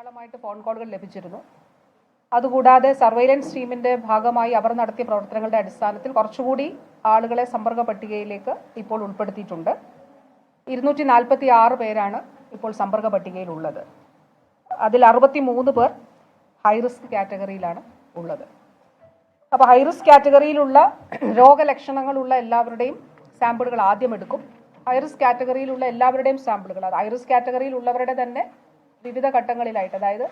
ധാരാളമായിട്ട് ഫോൺ കോളുകൾ ലഭിച്ചിരുന്നു. അതുകൂടാതെ സർവൈലൻസ് ടീമിന്റെ ഭാഗമായി അവർ നടത്തിയ പ്രവർത്തനങ്ങളുടെ അടിസ്ഥാനത്തിൽ കുറച്ചുകൂടി ആളുകളെ സമ്പർക്ക പട്ടികയിലേക്ക് ഇപ്പോൾ ഉൾപ്പെടുത്തിയിട്ടുണ്ട്. 246 പേരാണ് ഇപ്പോൾ സമ്പർക്ക പട്ടികയിലുള്ളത്. അതിൽ 63 പേർ ഹൈറിസ്ക് കാറ്റഗറിയിലാണ് ഉള്ളത്. അപ്പോൾ ഹൈറിസ്ക് കാറ്റഗറിയിലുള്ള രോഗലക്ഷണങ്ങളുള്ള എല്ലാവരുടെയും സാമ്പിളുകൾ ആദ്യം എടുക്കും. ഹൈറിസ്ക് കാറ്റഗറിയിലുള്ള എല്ലാവരുടെയും സാമ്പിളുകൾ, അത് ഹൈറിസ്ക് കാറ്റഗറിയിലുള്ളവരുടെ തന്നെ വിവിധ ഘട്ടങ്ങളിലായിട്ട്, അതായത്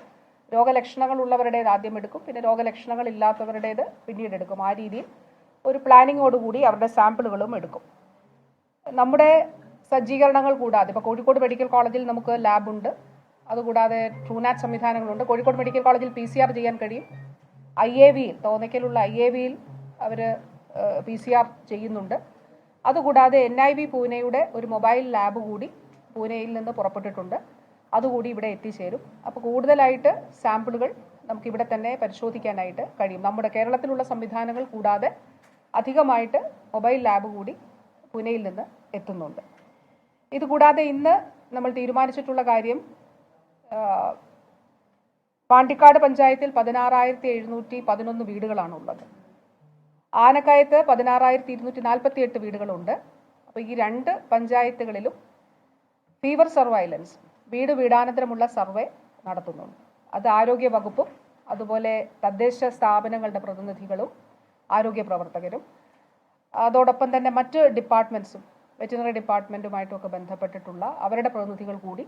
രോഗലക്ഷണങ്ങൾ ഉള്ളവരുടേത് ആദ്യം എടുക്കും, പിന്നെ രോഗലക്ഷണങ്ങൾ ഇല്ലാത്തവരുടേത് പിന്നീട് എടുക്കും. ആ രീതിയിൽ ഒരു പ്ലാനിങ്ങോടുകൂടി അവരുടെ സാമ്പിളുകളും എടുക്കും. നമ്മുടെ സജ്ജീകരണങ്ങൾ കൂടാതെ ഇപ്പോൾ കോഴിക്കോട് മെഡിക്കൽ കോളേജിൽ നമുക്ക് ലാബുണ്ട്, അതുകൂടാതെ ട്രൂനാറ്റ് സംവിധാനങ്ങളുണ്ട്. കോഴിക്കോട് മെഡിക്കൽ കോളേജിൽ PCR ചെയ്യാൻ കഴിയും. IAVയിൽ, തോന്നയ്ക്കലുള്ള IAVയിൽ അവർ PCR ചെയ്യുന്നുണ്ട്. അതുകൂടാതെ NIV പൂനെയുടെ ഒരു മൊബൈൽ ലാബ് കൂടി പൂനെയിൽ നിന്ന് പുറപ്പെട്ടിട്ടുണ്ട്. അതുകൂടി ഇവിടെ എത്തിച്ചേരും. അപ്പോൾ കൂടുതലായിട്ട് സാമ്പിളുകൾ നമുക്കിവിടെ തന്നെ പരിശോധിക്കാനായിട്ട് കഴിയും. നമ്മുടെ കേരളത്തിലുള്ള സംവിധാനങ്ങൾ കൂടാതെ അധികമായിട്ട് മൊബൈൽ ലാബ് കൂടി പൂനെയിൽ നിന്ന് എത്തുന്നുണ്ട്. ഇതുകൂടാതെ ഇന്ന് നമ്മൾ തീരുമാനിച്ചിട്ടുള്ള കാര്യം, പാണ്ടിക്കാട് പഞ്ചായത്തിൽ 16,711 വീടുകളാണുള്ളത്. ആനക്കയത്ത് 16,248 വീടുകളുണ്ട്. അപ്പോൾ ഈ രണ്ട് പഞ്ചായത്തുകളിലും ഫീവർ സർവൈലൻസ്, വീടാനന്തരമുള്ള സർവേ നടത്തുന്നുണ്ട്. അത് ആരോഗ്യ വകുപ്പും അതുപോലെ തദ്ദേശ സ്ഥാപനങ്ങളുടെ പ്രതിനിധികളും ആരോഗ്യ പ്രവർത്തകരും അതോടൊപ്പം തന്നെ മറ്റ് ഡിപ്പാർട്ട്മെൻറ്റ്സും വെറ്റിനറി ഡിപ്പാർട്ട്മെൻറ്റുമായിട്ടുമൊക്കെ ബന്ധപ്പെട്ടിട്ടുള്ള അവരുടെ പ്രതിനിധികൾ കൂടി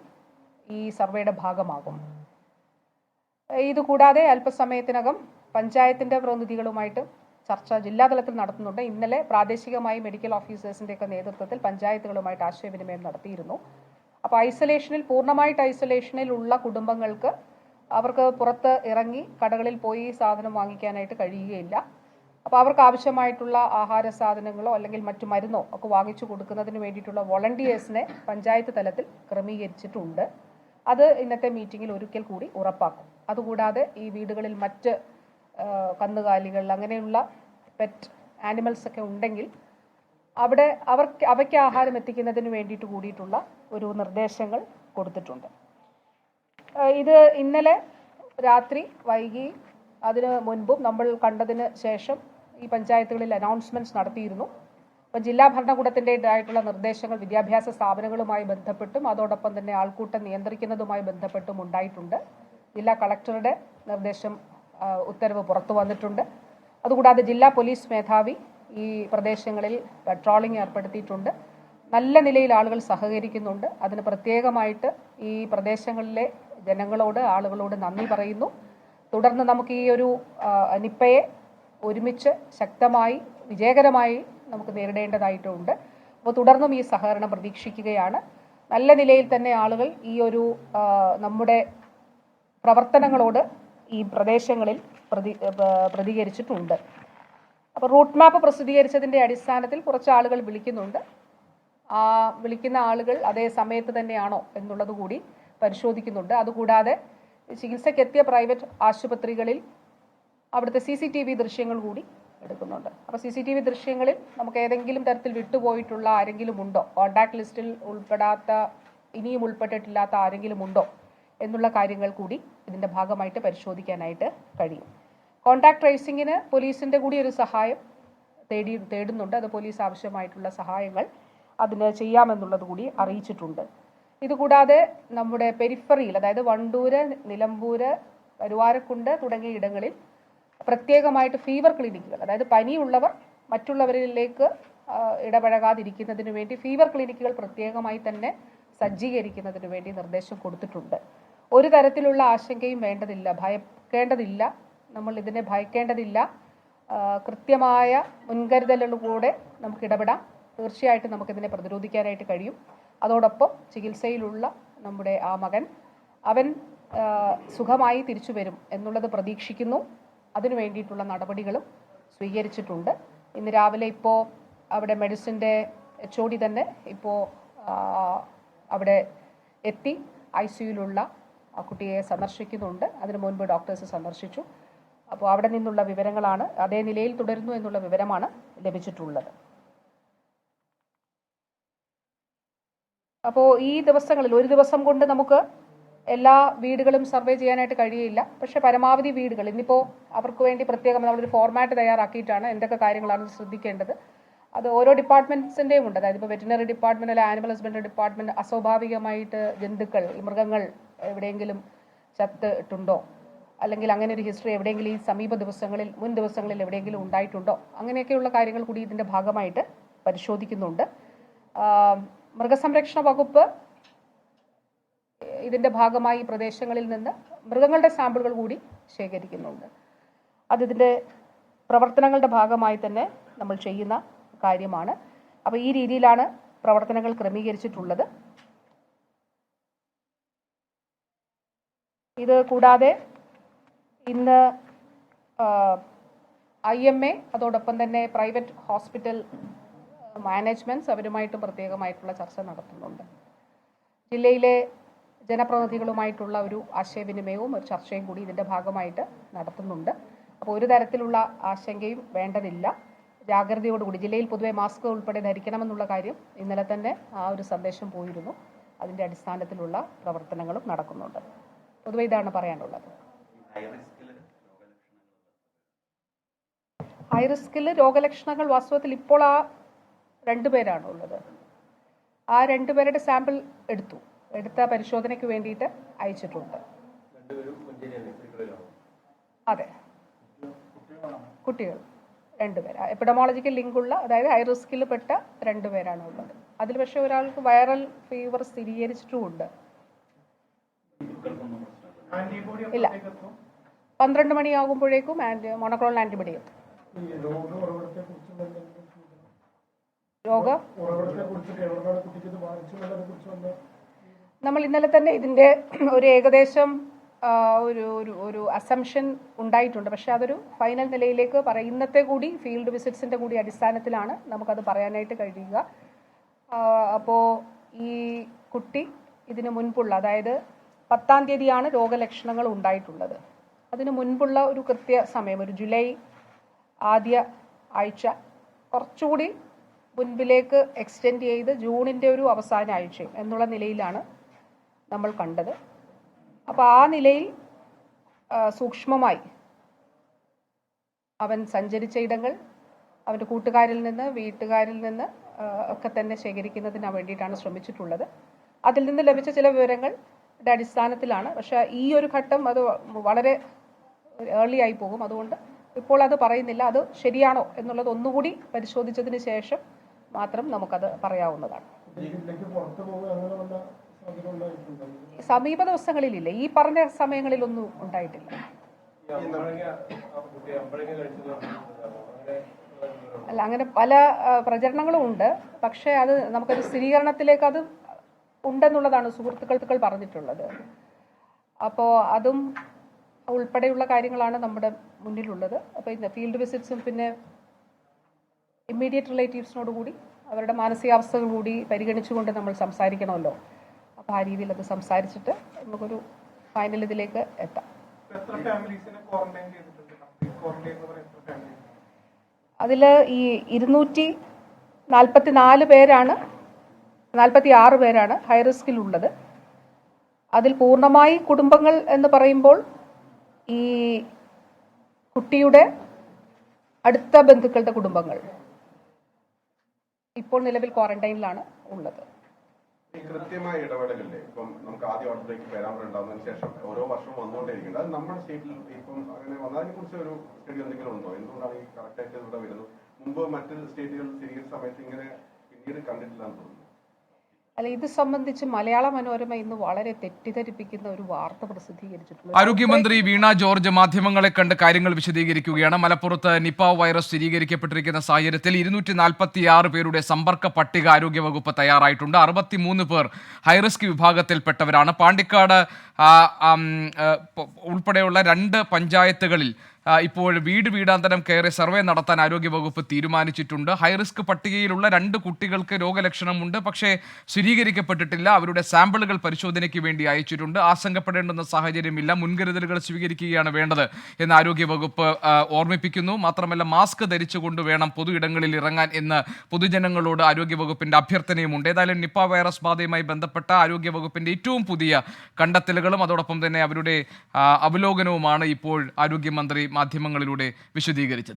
ഈ സർവേയുടെ ഭാഗമാകും. ഇതുകൂടാതെ അല്പസമയത്തിനകം പഞ്ചായത്തിൻ്റെ പ്രതിനിധികളുമായിട്ട് ചർച്ച ജില്ലാതലത്തിൽ നടത്തുന്നുണ്ട്. ഇന്നലെ പ്രാദേശികമായി മെഡിക്കൽ ഓഫീസേഴ്സിൻ്റെയൊക്കെ നേതൃത്വത്തിൽ പഞ്ചായത്തുകളുമായിട്ട് ആശയവിനിമയം നടത്തിയിരുന്നു. അപ്പോൾ പൂർണ്ണമായിട്ട് ഐസൊലേഷനിൽ ഉള്ള കുടുംബങ്ങൾക്ക് അവർക്ക് പുറത്ത് ഇറങ്ങി കടകളിൽ പോയി സാധനം വാങ്ങിക്കാനായിട്ട് കഴിയുകയില്ല. അപ്പോൾ അവർക്ക് ആവശ്യമായിട്ടുള്ള ആഹാര സാധനങ്ങളോ അല്ലെങ്കിൽ മറ്റു മരുന്നോ ഒക്കെ വാങ്ങിച്ചു കൊടുക്കുന്നതിന് വേണ്ടിയിട്ടുള്ള വോളണ്ടിയേഴ്സിനെ പഞ്ചായത്ത് തലത്തിൽ ക്രമീകരിച്ചിട്ടുണ്ട്. അത് ഇന്നത്തെ മീറ്റിങ്ങിൽ ഒരിക്കൽ കൂടി ഉറപ്പാക്കും. അതുകൂടാതെ ഈ വീടുകളിൽ മറ്റ് കന്നുകാലികൾ അങ്ങനെയുള്ള പെറ്റ് ആനിമൽസ് ഒക്കെ ഉണ്ടെങ്കിൽ അവയ്ക്ക് ആഹാരം എത്തിക്കുന്നതിന് വേണ്ടിയിട്ട് കൂടിയിട്ടുള്ള ഒരു നിർദ്ദേശങ്ങൾ കൊടുത്തിട്ടുണ്ട്. ഇത് ഇന്നലെ രാത്രി വൈകി അതിന് മുൻപും നമ്മൾ കണ്ടതിന് ശേഷം ഈ പഞ്ചായത്തുകളിൽ അനൗൺസ്മെൻറ്റ്സ് നടത്തിയിരുന്നു. അപ്പോൾ ജില്ലാ ഭരണകൂടത്തിൻ്റെതായിട്ടുള്ള നിർദ്ദേശങ്ങൾ വിദ്യാഭ്യാസ സ്ഥാപനങ്ങളുമായി ബന്ധപ്പെട്ടും അതോടൊപ്പം തന്നെ ആൾക്കൂട്ടം നിയന്ത്രിക്കുന്നതുമായി ബന്ധപ്പെട്ടും ഉണ്ടായിട്ടുണ്ട്. ജില്ലാ കളക്ടറുടെ ഉത്തരവ് പുറത്തു വന്നിട്ടുണ്ട്. അതുകൂടാതെ ജില്ലാ പോലീസ് മേധാവി ഈ പ്രദേശങ്ങളിൽ പട്രോളിംഗ് ഏർപ്പെടുത്തിയിട്ടുണ്ട്. നല്ല നിലയിൽ ആളുകൾ സഹകരിക്കുന്നുണ്ട്. അതിന് പ്രത്യേകമായിട്ട് ഈ പ്രദേശങ്ങളിലെ ആളുകളോട് നന്ദി പറയുന്നു. തുടർന്ന് നമുക്ക് ഈ ഒരു നിപ്പയെ ഒരുമിച്ച് ശക്തമായി വിജയകരമായി നമുക്ക് നേരിടേണ്ടതായിട്ടുണ്ട്. അപ്പോൾ തുടർന്നും ഈ സഹകരണം പ്രതീക്ഷിക്കുകയാണ്. നല്ല നിലയിൽ തന്നെ ആളുകൾ ഈ ഒരു നമ്മുടെ പ്രവർത്തനങ്ങളോട് ഈ പ്രദേശങ്ങളിൽ പ്രതികരിച്ചിട്ടുണ്ട്. അപ്പോൾ റൂട്ട് മാപ്പ് പ്രസിദ്ധീകരിച്ചതിൻ്റെ അടിസ്ഥാനത്തിൽ കുറച്ച് ആളുകൾ വിളിക്കുന്നുണ്ട്. ആ വിളിക്കുന്ന ആളുകൾ അതേ സമയത്ത് തന്നെയാണോ എന്നുള്ളത് കൂടി പരിശോധിക്കുന്നുണ്ട്. അതുകൂടാതെ ചികിത്സയ്ക്കെത്തിയ പ്രൈവറ്റ് ആശുപത്രികളിൽ അവിടുത്തെ CCTV ദൃശ്യങ്ങൾ കൂടി എടുക്കുന്നുണ്ട്. അപ്പോൾ CCTV ദൃശ്യങ്ങളിൽ നമുക്ക് ഏതെങ്കിലും തരത്തിൽ വിട്ടുപോയിട്ടുള്ള ആരെങ്കിലും ഉണ്ടോ, കോൺടാക്ട് ലിസ്റ്റിൽ ഇനിയും ഉൾപ്പെട്ടിട്ടില്ലാത്ത ആരെങ്കിലും ഉണ്ടോ എന്നുള്ള കാര്യങ്ങൾ കൂടി ഇതിൻ്റെ ഭാഗമായിട്ട് പരിശോധിക്കാനായിട്ട് കഴിയും. കോൺടാക്ട് ട്രേസിങ്ങിന് പോലീസിൻ്റെ കൂടി ഒരു സഹായം തേടുന്നുണ്ട്. അത് പോലീസ് ആവശ്യമായിട്ടുള്ള സഹായങ്ങൾ അതിന് ചെയ്യാമെന്നുള്ളത് കൂടി അറിയിച്ചിട്ടുണ്ട്. ഇതുകൂടാതെ നമ്മുടെ പെരിഫറിയിൽ, അതായത് വണ്ടൂര്, നിലമ്പൂര്, കരുവാരക്കുണ്ട് തുടങ്ങിയ ഇടങ്ങളിൽ പ്രത്യേകമായിട്ട് ഫീവർ ക്ലിനിക്കുകൾ, അതായത് പനിയുള്ളവർ മറ്റുള്ളവരിലേക്ക് ഇടപഴകാതിരിക്കുന്നതിന് വേണ്ടി ഫീവർ ക്ലിനിക്കുകൾ പ്രത്യേകമായി തന്നെ സജ്ജീകരിക്കുന്നതിന് വേണ്ടി നിർദ്ദേശം കൊടുത്തിട്ടുണ്ട്. ഒരു തരത്തിലുള്ള ആശങ്കയും ഭയക്കേണ്ടതില്ല. നമ്മൾ ഇതിനെ ഭയക്കേണ്ടതില്ല. കൃത്യമായ മുൻകരുതലുകളിലൂടെ നമുക്ക് ഇടപെടാം. തീർച്ചയായിട്ടും നമുക്കിതിനെ പ്രതിരോധിക്കാനായിട്ട് കഴിയും. അതോടൊപ്പം ചികിത്സയിലുള്ള നമ്മുടെ ആ മകൻ അവൻ സുഖമായി തിരിച്ചു വരും എന്നുള്ളത് പ്രതീക്ഷിക്കുന്നു. അതിനു വേണ്ടിയിട്ടുള്ള നടപടികളും സ്വീകരിച്ചിട്ടുണ്ട്. ഇന്ന് രാവിലെ ഇപ്പോൾ അവിടെ മെഡിസിൻ്റെ HOD തന്നെ ഇപ്പോൾ അവിടെ എത്തി ICUയിലുള്ള ആ കുട്ടിയെ സന്ദർശിക്കുന്നുണ്ട്. അതിനു മുൻപ് ഡോക്ടേഴ്സ് സന്ദർശിച്ചു. അപ്പോൾ അവിടെ നിന്നുള്ള വിവരങ്ങളാണ്, അതേ നിലയിൽ തുടരുന്നു എന്നുള്ള വിവരമാണ് ലഭിച്ചിട്ടുള്ളത്. അപ്പോൾ ഈ ദിവസങ്ങളിൽ ഒരു ദിവസം കൊണ്ട് നമുക്ക് എല്ലാ വീടുകളും സർവേ ചെയ്യാനായിട്ട് കഴിയില്ല. പക്ഷേ പരമാവധി വീടുകൾ ഇന്നിപ്പോൾ അവർക്ക് വേണ്ടി പ്രത്യേകം നമ്മളൊരു ഫോർമാറ്റ് തയ്യാറാക്കിയിട്ടാണ് എന്തൊക്കെ കാര്യങ്ങളാണ് ശ്രദ്ധിക്കേണ്ടത്. അത് ഓരോ ഡിപ്പാർട്ട്മെൻറ്റ്സിൻ്റെയും ഉണ്ട്. അതായത് ഇപ്പോൾ വെറ്റിനറി ഡിപ്പാർട്ട്മെൻറ്റ് അല്ലെങ്കിൽ ആനിമൽ ഹസ്ബൻഡറി ഡിപ്പാർട്ട്മെൻറ്റ് അസ്വാഭാവികമായിട്ട് ജന്തുക്കൾ മൃഗങ്ങൾ എവിടെയെങ്കിലും ചത്തിട്ടുണ്ടോ, അല്ലെങ്കിൽ അങ്ങനെ ഒരു ഹിസ്റ്ററി എവിടെയെങ്കിലും ഈ സമീപ ദിവസങ്ങളിൽ മുൻ ദിവസങ്ങളിൽ എവിടെയെങ്കിലും ഉണ്ടായിട്ടുണ്ടോ, അങ്ങനെയൊക്കെയുള്ള കാര്യങ്ങൾ കൂടി ഇതിൻ്റെ ഭാഗമായിട്ട് പരിശോധിക്കുന്നുണ്ട്. മൃഗസംരക്ഷണ വകുപ്പ് ഇതിൻ്റെ ഭാഗമായി പ്രദേശങ്ങളിൽ നിന്ന് മൃഗങ്ങളുടെ സാമ്പിളുകൾ കൂടി ശേഖരിക്കുന്നുണ്ട്. അതിതിൻ്റെ പ്രവർത്തനങ്ങളുടെ ഭാഗമായി തന്നെ നമ്മൾ ചെയ്യുന്ന കാര്യമാണ്. അപ്പോൾ ഈ രീതിയിലാണ് പ്രവർത്തനങ്ങൾ ക്രമീകരിച്ചിട്ടുള്ളത്. ഇത് കൂടാതെ ഇന്ന് IMA അതോടൊപ്പം തന്നെ പ്രൈവറ്റ് ഹോസ്പിറ്റൽ മാനേജ്മെൻറ്റ്സ് അവരുമായിട്ട് പ്രത്യേകമായിട്ടുള്ള ചർച്ച നടത്തുന്നുണ്ട്. ജില്ലയിലെ ജനപ്രതിനിധികളുമായിട്ടുള്ള ഒരു ആശയവിനിമയവും ഒരു ചർച്ചയും കൂടി ഇതിൻ്റെ ഭാഗമായിട്ട് നടത്തുന്നുണ്ട്. അപ്പോൾ ഒരു തരത്തിലുള്ള ആശങ്കയും വേണ്ടതില്ല. ജാഗ്രതയോടുകൂടി ജില്ലയിൽ പൊതുവെ മാസ്ക് ഉൾപ്പെടെ ധരിക്കണമെന്നുള്ള കാര്യം ഇന്നലെ തന്നെ ആ ഒരു സന്ദേശം പോയിരുന്നു. അതിൻ്റെ അടിസ്ഥാനത്തിലുള്ള പ്രവർത്തനങ്ങളും നടക്കുന്നുണ്ട്. പൊതുവെ ഇതാണ് പറയാനുള്ളത്. ഹൈ റിസ്കിൽ രോഗലക്ഷണങ്ങൾ വാസ്തവത്തിൽ ഇപ്പോൾ ആ 2 പേരാണ് ഉള്ളത്. ആ 2 പേരുടെ സാമ്പിൾ എടുത്ത പരിശോധനയ്ക്ക് വേണ്ടിയിട്ട് അയച്ചിട്ടുണ്ട്. അതെ, കുട്ടികൾ 2 പേര് എപ്പിഡമോളജിക്കൽ ലിങ്കുള്ള, അതായത് ഹൈ റിസ്കിൽ പെട്ട 2 പേരാണ് ഉള്ളത്. അതിൽ പക്ഷേ ഒരാൾക്ക് വൈറൽ ഫീവർ സ്ഥിരീകരിച്ചിട്ടുമുണ്ട്. ഇല്ല, 12 മണിയാകുമ്പോഴേക്കും മോണോക്ലോണൽ ആന്റിബോഡി എത്തും. നമ്മൾ ഇന്നലെ തന്നെ ഇതിൻ്റെ ഒരു ഏകദേശം ഒരു അസംഷൻ ഉണ്ടായിട്ടുണ്ട്. പക്ഷെ അതൊരു ഫൈനൽ നിലയിലേക്ക് ഇന്നത്തെ കൂടി ഫീൽഡ് വിസിറ്റ്സിൻ്റെ കൂടി അടിസ്ഥാനത്തിലാണ് നമുക്കത് പറയാനായിട്ട് കഴിയുക. അപ്പോൾ ഈ കുട്ടി ഇതിന് മുൻപുള്ള, അതായത് 10-ാം തീയതിയാണ് രോഗലക്ഷണങ്ങൾ ഉണ്ടായിട്ടുള്ളത്. അതിന് മുൻപുള്ള ഒരു കൃത്യ സമയം, ഒരു ജൂലൈ ആദ്യ ആഴ്ച കുറച്ചുകൂടി മുൻപിലേക്ക് എക്സ്റ്റെൻഡ് ചെയ്ത് ജൂണിൻ്റെ ഒരു അവസാന ആഴ്ചയും എന്നുള്ള നിലയിലാണ് നമ്മൾ കണ്ടത്. അപ്പോൾ ആ നിലയിൽ സൂക്ഷ്മമായി അവൻ സഞ്ചരിച്ച ഇടങ്ങൾ, അവൻ്റെ കൂട്ടുകാരിൽ നിന്ന് വീട്ടുകാരിൽ നിന്ന് ഒക്കെ തന്നെ ശേഖരിക്കുന്നതിന് വേണ്ടിയിട്ടാണ് ശ്രമിച്ചിട്ടുള്ളത്. അതിൽ നിന്ന് ലഭിച്ച ചില വിവരങ്ങളുടെ അടിസ്ഥാനത്തിലാണ്. പക്ഷേ ഈ ഒരു ഘട്ടം അത് വളരെ ഏർലി ആയി പോകും. അതുകൊണ്ട് ഇപ്പോൾ അത് പറയുന്നില്ല. അത് ശരിയാണോ എന്നുള്ളത് ഒന്നുകൂടി പരിശോധിച്ചതിന് ശേഷം മാത്രം നമുക്കത് പറയാവുന്നതാണ്. സമീപ ദിവസങ്ങളിലില്ല, ഈ പറഞ്ഞ സമയങ്ങളിലൊന്നും ഉണ്ടായിട്ടില്ല. അല്ല, അങ്ങനെ പല പ്രചരണങ്ങളും ഉണ്ട്. പക്ഷേ അത് നമുക്കൊരു സ്ഥിരീകരണത്തിലേക്ക് അത് ഉണ്ടെന്നുള്ളതാണ് സുഹൃത്തുക്കൾ പറഞ്ഞിട്ടുള്ളത്. അപ്പോൾ അതും ഉൾപ്പെടെയുള്ള കാര്യങ്ങളാണ് നമ്മുടെ മുന്നിലുള്ളത്. അപ്പോൾ ഇന്ന് ഫീൽഡ് വിസിറ്റ്സും പിന്നെ ഇമ്മീഡിയറ്റ് റിലേറ്റീവ്സിനോട് കൂടി അവരുടെ മാനസികാവസ്ഥകൾ കൂടി പരിഗണിച്ചുകൊണ്ട് നമ്മൾ സംസാരിക്കണമല്ലോ. അപ്പോൾ ആ രീതിയിൽ അത് സംസാരിച്ചിട്ട് നമുക്കൊരു ഫൈനൽ ഇതിലേക്ക് എത്താം. അതിൽ ഈ 244 പേരാണ്, 46 പേരാണ് ഹൈ റിസ്കിലുള്ളത്. അതിൽ പൂർണ്ണമായി കുടുംബങ്ങൾ എന്ന് പറയുമ്പോൾ ഈ കുട്ടിയുടെ അടുത്ത ബന്ധുക്കളുടെ കുടുംബങ്ങൾ ഇപ്പോൾ നിലവിൽ ക്വാറന്റൈനിലാണ് ഉള്ളത്. കൃത്യമായ ഇടപെടലില്ലേ? ഇപ്പം നമുക്ക് ആദ്യം ഔട്ട്ബ്രേക്ക് വരാറുണ്ടാവുന്നതിന് ശേഷം ഓരോ വർഷവും വന്നുകൊണ്ടേയിരിക്കുന്നത്. അത് നമ്മുടെ സ്റ്റേറ്റിൽ ഇപ്പം അങ്ങനെ വന്നതിനെ കുറിച്ച് ഒരു സ്റ്റഡി എന്തെങ്കിലും ഉണ്ടോ? എന്തുകൊണ്ടാണ് ഈ കറക്റ്റായിട്ട് ഇവിടെ വരുന്നത്? മുമ്പ് മറ്റ് സ്റ്റേറ്റുകൾ സ്ഥിരീകരിച്ച സമയത്ത് ഇങ്ങനെ പിന്നീട് കണ്ടിട്ടില്ലാന്ന് തോന്നുന്നു. അല്ല, ഇത് സംബന്ധിച്ച് മലയാള മനോരമ ഇന്ന് വളരെ തെറ്റിദ്ധരിപ്പിക്കുന്ന ഒരു വാർത്ത പ്രസിദ്ധീകരിച്ചിട്ടുണ്ട്. ആരോഗ്യമന്ത്രി വീണ ജോർജ് മാധ്യമങ്ങളെ കണ്ട് കാര്യങ്ങൾ വിശദീകരിക്കുകയാണ്. മലപ്പുറത്ത് നിപ വൈറസ് സ്ഥിരീകരിക്കപ്പെട്ടിരിക്കുന്ന സാഹചര്യത്തിൽ 246 പേരുടെ സമ്പർക്ക പട്ടിക ആരോഗ്യവകുപ്പ് തയ്യാറായിട്ടുണ്ട്. 63 പേർ ഹൈറിസ്ക് വിഭാഗത്തിൽപ്പെട്ടവരാണ്. പാണ്ടിക്കാട് ഉൾപ്പെടെയുള്ള 2 പഞ്ചായത്തുകളിൽ ഇപ്പോൾ വീടാന്തരം കയറി സർവേ നടത്താൻ ആരോഗ്യവകുപ്പ് തീരുമാനിച്ചിട്ടുണ്ട്. ഹൈറിസ്ക് പട്ടികയിലുള്ള 2 കുട്ടികൾക്ക് രോഗലക്ഷണമുണ്ട്, പക്ഷേ സ്ഥിരീകരിക്കപ്പെട്ടിട്ടില്ല. അവരുടെ സാമ്പിളുകൾ പരിശോധനയ്ക്ക് വേണ്ടി അയച്ചിട്ടുണ്ട്. ആശങ്കപ്പെടേണ്ടുന്ന സാഹചര്യമില്ല, മുൻകരുതലുകൾ സ്വീകരിക്കുകയാണ് വേണ്ടത് എന്ന് ആരോഗ്യവകുപ്പ് ഓർമ്മിപ്പിക്കുന്നു. മാത്രമല്ല, മാസ്ക് ധരിച്ചുകൊണ്ട് വേണം പൊതു ഇടങ്ങളിൽ ഇറങ്ങാൻ എന്ന് പൊതുജനങ്ങളോട് ആരോഗ്യവകുപ്പിന്റെ അഭ്യർത്ഥനയുമുണ്ട്. ഏതായാലും നിപ്പ വൈറസ് ബാധയുമായി ബന്ധപ്പെട്ട ആരോഗ്യവകുപ്പിന്റെ ഏറ്റവും പുതിയ കണ്ടെത്തലുകളും അതോടൊപ്പം തന്നെ അവരുടെ അവലോകനവുമാണ് ഇപ്പോൾ ആരോഗ്യമന്ത്രി മാധ്യമങ്ങളിലൂടെ വിശദീകരിച്ചത്.